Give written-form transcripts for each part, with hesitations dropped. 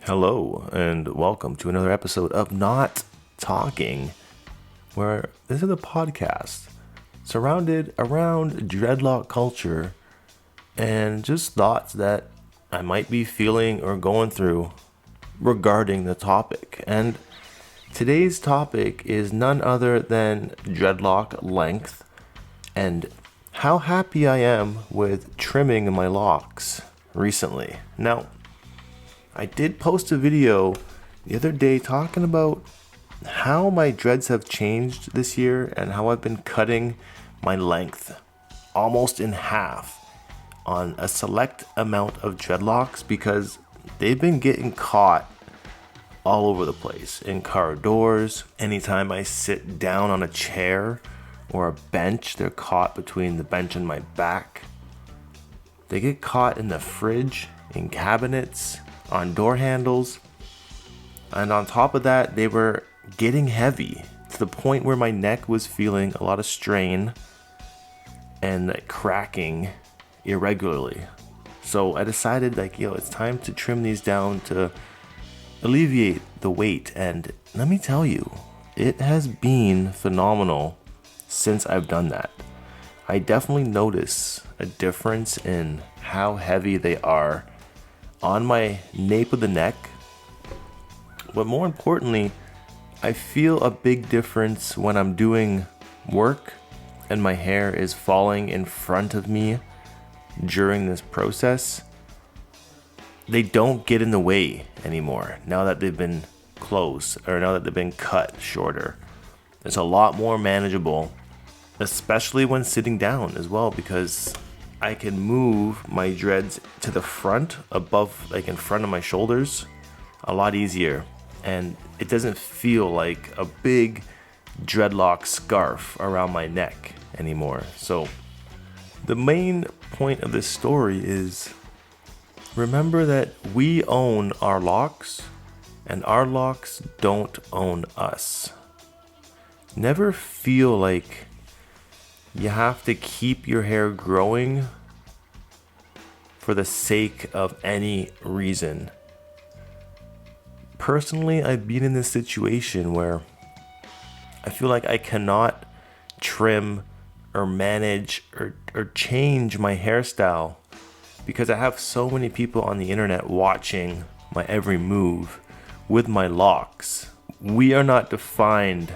Hello, and welcome to another episode of Not Talking, where this is a podcast surrounded around dreadlock culture and just thoughts that I might be feeling or going through regarding the topic. And today's topic is none other than dreadlock length and how happy I am with trimming my locks recently. Now, I did post a video the other day talking about how my dreads have changed this year and how I've been cutting my length almost in half on a select amount of dreadlocks because they've been getting caught all over the place, in car doors. Anytime I sit down on a chair or a bench, they're caught between the bench and my back. They get caught in the fridge, in cabinets, on door handles, and on top of that, they were getting heavy to the point where my neck was feeling a lot of strain and cracking irregularly. So I decided, it's time to trim these down to alleviate the weight. And let me tell you, it has been phenomenal since I've done that. I definitely notice a difference in how heavy they are on my nape of the neck, but more importantly, I feel a big difference when I'm doing work and my hair is falling in front of me during this process. They don't get in the way anymore now that they've been closed, or now that they've been cut shorter. It's a lot more manageable, especially when sitting down as well, because I can move my dreads to the front, above, in front of my shoulders, a lot easier. And it doesn't feel like a big dreadlock scarf around my neck anymore. So the main point of this story is, remember that we own our locks and our locks don't own us. Never feel like you have to keep your hair growing for the sake of any reason. Personally, I've been in this situation where I feel like I cannot trim or manage or change my hairstyle because I have so many people on the internet watching my every move with my locks. We are not defined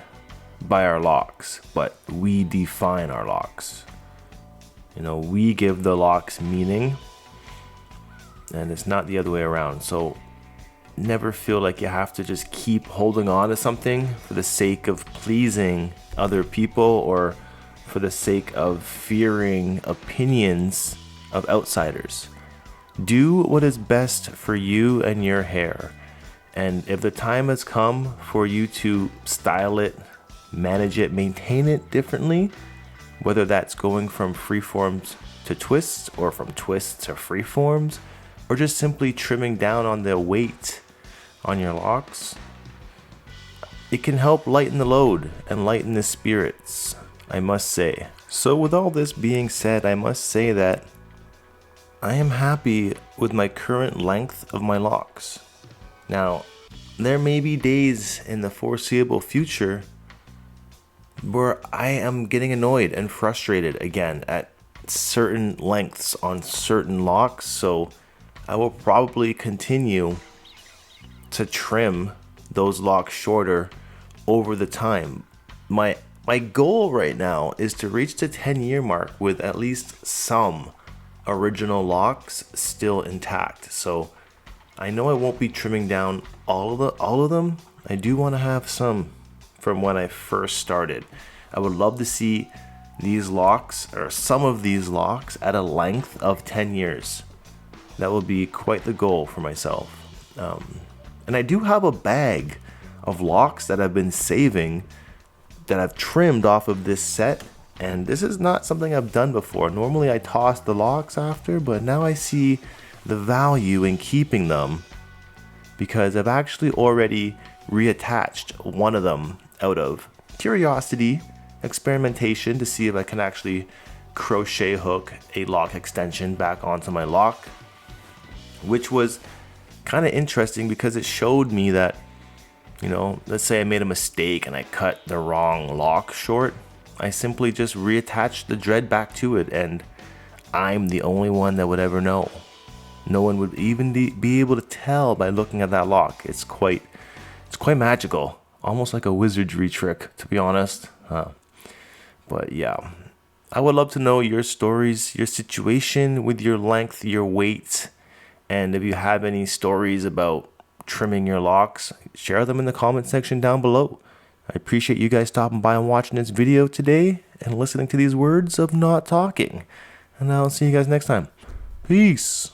by our locks, but we define our locks. We give the locks meaning, and it's not the other way around. So never feel like you have to just keep holding on to something for the sake of pleasing other people or for the sake of fearing opinions of outsiders. Do what is best for you and your hair. And if the time has come for you to style it, manage it, maintain it differently, whether that's going from freeforms to twists or from twists to freeforms, or just simply trimming down on the weight on your locks, it can help lighten the load and lighten the spirits, I must say. So with all this being said, I must say that I am happy with my current length of my locks. Now, there may be days in the foreseeable future where I am getting annoyed and frustrated again at certain lengths on certain locks, so I will probably continue to trim those locks shorter over the time. My goal right now is to reach the 10-year mark with at least some original locks still intact. So I know I won't be trimming down all of them. I do want to have some from when I first started. I would love to see these locks, or some of these locks, at a length of 10 years. That would be quite the goal for myself. And I do have a bag of locks that I've been saving that I've trimmed off of this set. And this is not something I've done before. Normally I toss the locks after, but now I see the value in keeping them because I've actually already reattached one of them out of curiosity, experimentation, to see if I can actually crochet hook a lock extension back onto my lock, which was kind of interesting because it showed me that, let's say I made a mistake and I cut the wrong lock short. I simply just reattached the dread back to it, and I'm the only one that would ever know. No one would even be able to tell by looking at that lock. It's quite magical, almost like a wizardry trick, to be honest. But yeah, I would love to know your stories, your situation with your length, your weight, and if you have any stories about trimming your locks, share them in the comment section down below. I appreciate you guys stopping by and watching this video today and listening to these words of not talking. And I'll see you guys next time. Peace.